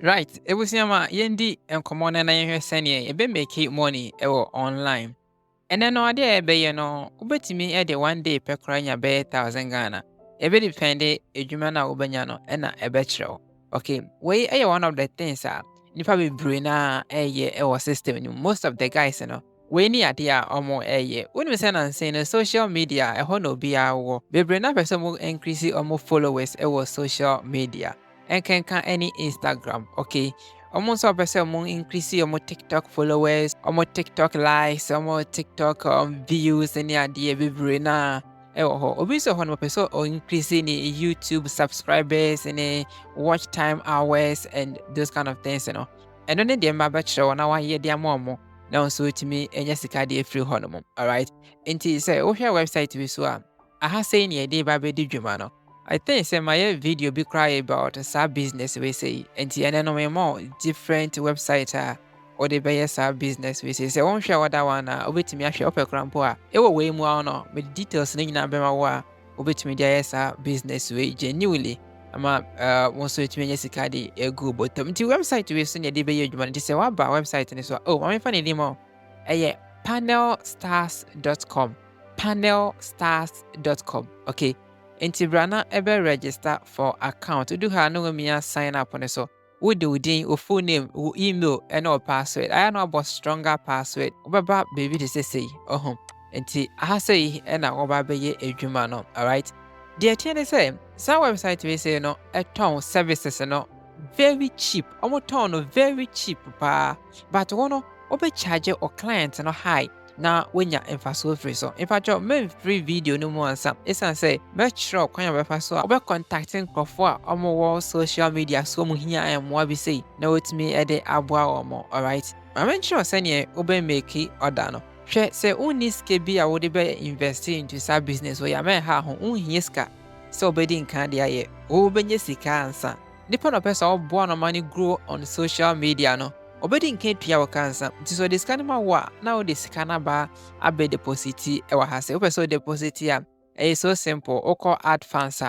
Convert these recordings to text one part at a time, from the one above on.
Right, ebusiama yendi enkomo na yehwe sene ebe make money ewo online. Ene no ade ebe ye no, ubetimi e de one day pekora nya be 1000 Ghana. Ebe depende edwuma na ubenya no na ebe kyerɛw. Okay, we one of the things nipa bebre na eye ewo system ni most of the guys no. We ni ade a omo eye. Woni se na nse no social media eho no bia wo. Bebre na person mo increase omo followers ewo social media. Enkenka any Instagram, okay? Almost all person mo increase your TikTok followers, or TikTok likes, or TikTok views, any idea bebre na. Ewo obi so hono person or increase in YouTube subscribers and watch time hours and those kind of things, you know. And then the maba show na wa ye dia momo. Now so to me enya sika de free hono. All right. Nti say o hwe website we so aha say ne de ba be di dwuma no. I think say my video be cry about a business we say and the no more different website or the buy business we say one share what that one obet me ahwe ope crampo e wo we mu no with details ni na be ma wa obet me dia business we genuinely ama won so it me sika de e go bottom the website we so ne de be adwuma nti say wa ba website ni so ma me fa ne mo panelstars.com panelstars.com okay. Nti brana ebe register for account. Do ha no me sign up on so. Wo do din, o full name, o email, and or password. I know about stronger password. Obaba baby to say. Nti aha say na oba be ye adwuma no. All right. The thing say, some website we say no, a ton services no very cheap. Omo ton no very cheap pa. But one obe charge or client no high. Na wenya emfaso free so infacho me free video no mo ansam esan say me chro kwan be fa so obe contacting crofo a omo wo social media so mu hia emwa bi say na wetimi e de aboa omo. All right, ma me chro say ne obe make order no hwe say uni ske bi a wo de be invest into sa business we ya me ha ho unhie ska so obe di nkan de aye obe nye sika ansa nipa no person obo no money grow on social media no obedi nke tua wo kansa nti so this kind of wa na o this kind ba abe deposit e wa ha se o deposit a so simple o call add funds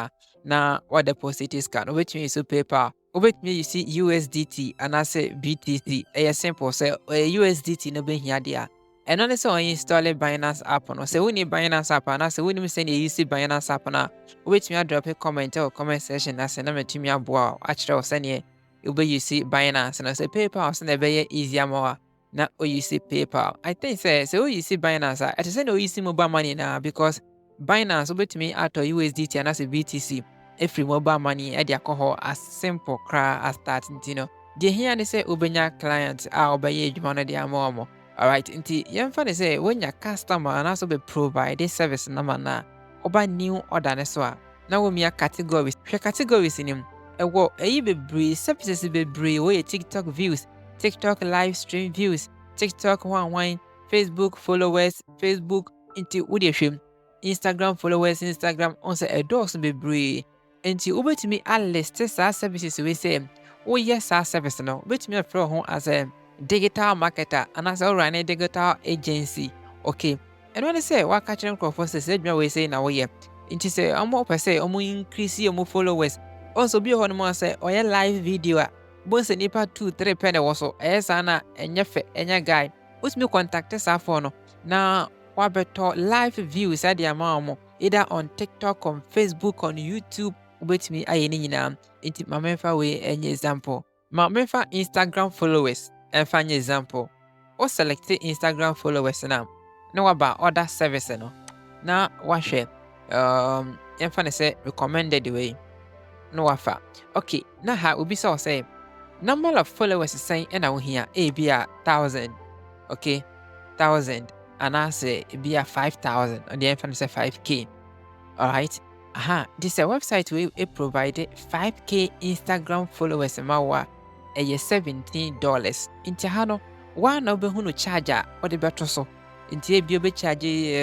na what deposit is can obetumi so PayPal obetumi you see USDT and I say BTC simple say USDT no be hia dia and only so install Binance app no say we need Binance app and I say we need send you see Binance app na obetumi drop a comment or comment section na say na metumi aboa actually send you be you see Binance and I say PayPal so na be easier more na o you see PayPal. I think say you see Binance I say no you see mobile money now because Binance obetumi add USDT and I say BTC every mobile money e dey alcohol as simple cra as start you know. The here they say obenya client obey adwuma no dey amomo. All right, nti yemfa dey say when your customer and also be provide this service na na oba new order ne so na wo mia categories in him. Ewo eyi bebre services bebre we TikTok views, TikTok live stream views, TikTok one Facebook followers, Facebook into udehwem, Instagram followers, Instagram on say endorse bebre. Enti ubetimi a list sa services we say oh yes our service no ubetimi afro ho as a digital marketer and as a run a digital agency. Okay. And when they say what catching crop for say we say na we enti say omo per say omo increase omo followers. Also be on mo say oye live video a bo se nipa 2-3 pene wo so sana enye fe enye guide usmi contact sa for no na wa beto live views ade ama either on TikTok, on Facebook, on YouTube ubetimi aye ni nyina nti ma memfa we enye example ma memfa Instagram followers enfa nye example o select Instagram followers na wa ba other service no na wa hwe enfa ne say recommended way no wafa. Okay, na ha obi say number of followers saying na wo hia be a 1000. Okay, 1000 and I say be a 5000 and the infant say 5k. All right. This a website we provided 5k Instagram followers mawa $17. Inti hano one obe hunu charger or the better so. Inti be charge be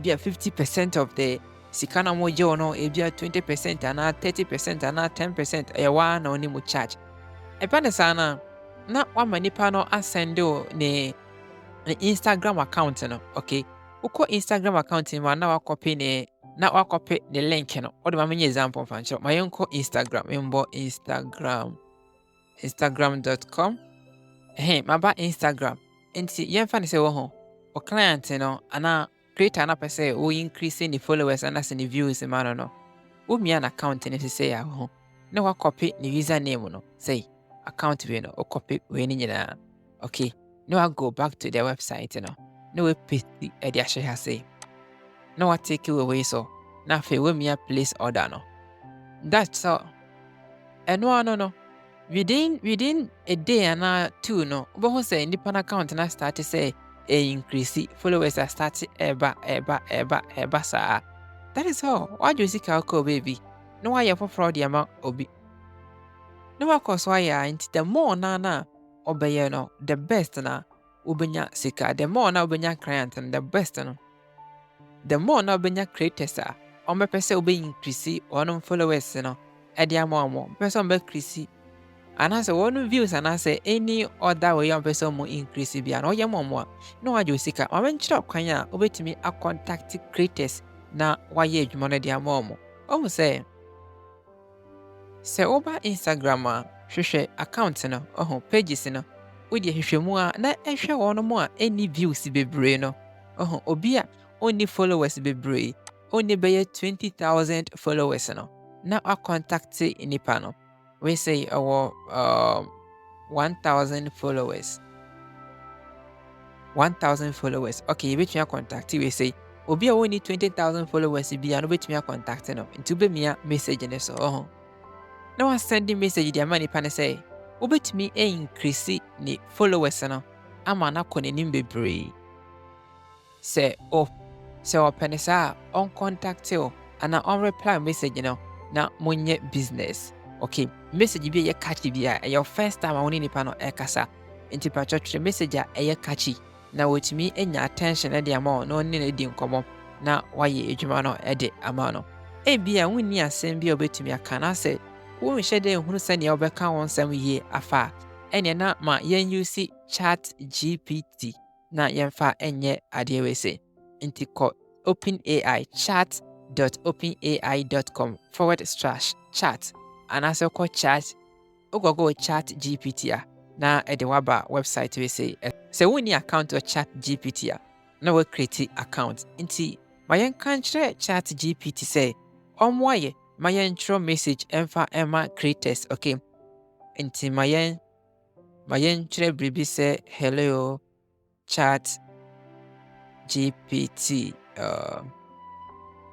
a 50% of the sikana mojo no ebia 20% and 30% and 10% ewa na oni mu charge epane sana na wa manipa no asendo ne Instagram account no. Okay, uko Instagram account ma na wa copy ne link no o de ma menye example fan show ma yonko Instagram mbo Instagram instagram.com. Maba Instagram. Nti yemfa ne se wo ho. O client no ana creator na pese wo increase the followers and as the views man no. Wo mi an account ne se ya ho. Na wa copy the username no. Say account we no o copy we ni nyina. Okay. No I go back to their website no. No we paste the ahye ha say. No I take you away so. Na fe we mi place order no. That's all. No. Within a day and 2 no, but say independent account na start to say increase followers are starting eba sa. That is all. Why do you see calco baby? No why you for fraud amount obi. No of course why ya into the more na obey no the best na ubenya sika the more na ubenya client and the best no. The more na ubenya creators are on me pese obe increase on followers no. Edia more person be increase. And as a one views and I say any other way on person more increase be an oya more. No I do sika. I went to kwanya over to me a contact creators na why age money dia mom. Say over Instagram hwehwe account no pages no we dey hwehwe mu a na ehwe wono mu a any views bebre no obi a only followers bebre only be 20,000 followers no na a contact nipa no we say our 1,000 followers. 1,000 followers. Okay, you bet me a contact. We say, obi a only 20,000 followers be an bet me a contact no. Into be me a message and so. No one sending message the money pan say, obet me a increase ni followers no. Ama na kone nimbe say so penisa on contact you and on reply message no na monye business. Okay, message be a catchy be your first time I want nipa no ekasa. Inti pacho message a catchy. Na with me enya attention e the amount no ni di nkomo na waye edwuma no e de amano. E bia wonni asem bia obetumi aka na say wo nhye de hunu se ne obeka won sam yie afa. Ene na ma yen use chat GPT na yemfa enye ade we say. Inti ko OpenAI chat.openai.com/chat. And as a call chat, go chat GPT na the waba website we say we need account or chat GPT na we create account inti my country chat GPT say why my intro message emma creators okay inti my intro bribi say hello chat GPT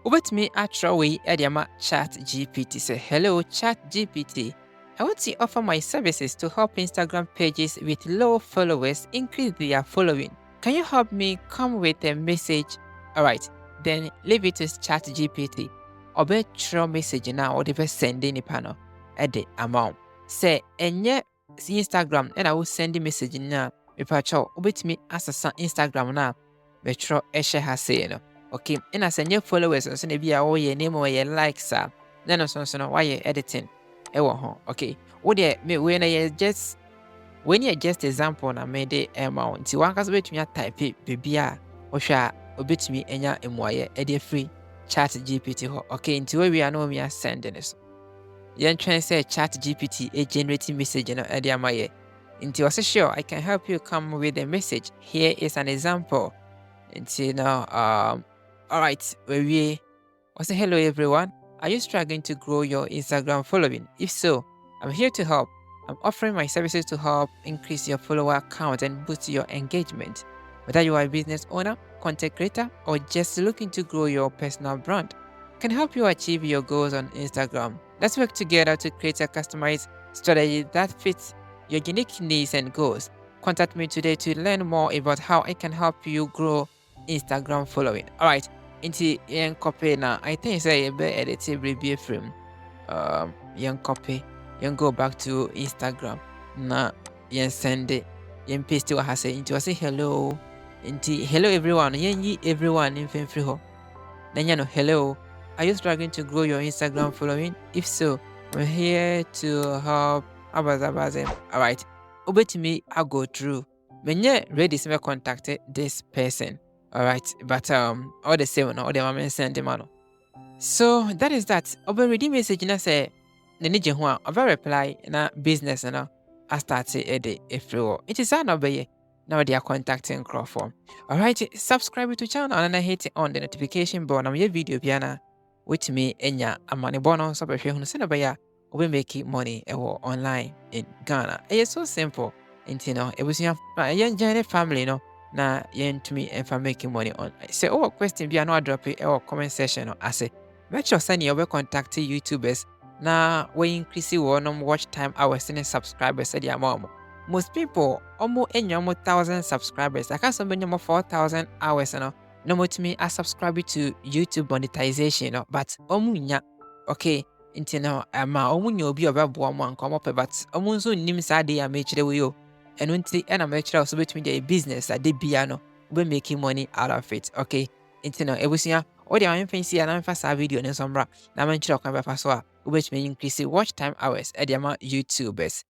Ubet me actual way Ediama chat GPT say hello chat GPT. I want to offer my services to help Instagram pages with low followers increase their following. Can you help me come with a message? Alright, then leave it to chat GPT. Obe throw message now or the sending a panel at the amount. Say enye Instagram and I will send the message now. If I chow ubet me as a Instagram now. Metro eshe ha say no. Okay, and as a new followers so ne bia wo ye name or ye likes then so why you editing okay what dey me when you just example na me dey amount ti wan ka so betumi type bibia wo hwa obetumi enya emuaye e dey free chat GPT okay nti we are no me sending this yen try say chat GPT a generating message no e dey amaye nti was sure I can help you come with a message. Here is an example. Nti now all right, we say hello everyone. Are you struggling to grow your Instagram following? If so, I'm here to help. I'm offering my services to help increase your follower count and boost your engagement. Whether you are a business owner, content creator, or just looking to grow your personal brand, I can help you achieve your goals on Instagram. Let's work together to create a customized strategy that fits your unique needs and goals. Contact me today to learn more about how I can help you grow Instagram following. All right. Inti yen copy na I think say you be editable be frame yen copy yen go back to Instagram na yen send it yen paste what I say into say hello inti hello everyone yen yi everyone in free ho then you know hello, are you struggling to grow your Instagram following? If so, I'm here to help abaza. All right, over to me I go through when you ready to contact this person. All right, but all the same, all the mama send them on. So that is that. Over reading message na say, the nije huwa over reply na business na astarte ede efiri hɔ. Nti saa na ɔbɛyɛ na wɔde contacting nkurɔfoɔ. Alright, subscribe to channel and then hit on the notification bell na meyɛ video biara wotumi enya amanebɔ no nso bɛhwɛ hunu sɛ na bɛyɛ we make money online in Ghana. It's so simple. Nti no ebusua yɛn join family no na yɛntumi ɛmfa making money online. Sɛ ɔwɔ question bi a na drop it comment section no ase. Make sure sɛ nea contact YouTubers na we increase watch time hours and subscribers sɛdeɛ ama ɔmo. Most people ɔmo enya ɔmo 1,000 subscribers. Aka sɛ ɔmo enya ɔmo 4,000 hours no na motumi subscribe to YouTube monetization no, but ɔmo nya. Okay, nti no ama ɔmo nya obi a ɔbɛboa ɔmo anka ɔmo pɛ, but ɔmo nso nnim saa de a mekyerɛ wo yo. Ɛno nti ɛna mekyerɛ wo so betumi de business a de bia no we making money out of it. Okay, nti no ebusua wode amemfa si ana mfa saa video no nso mbra na menkyerɛ kwan bɛfa so a wobɛtumi increase watch time hours ɛde ama YouTubers.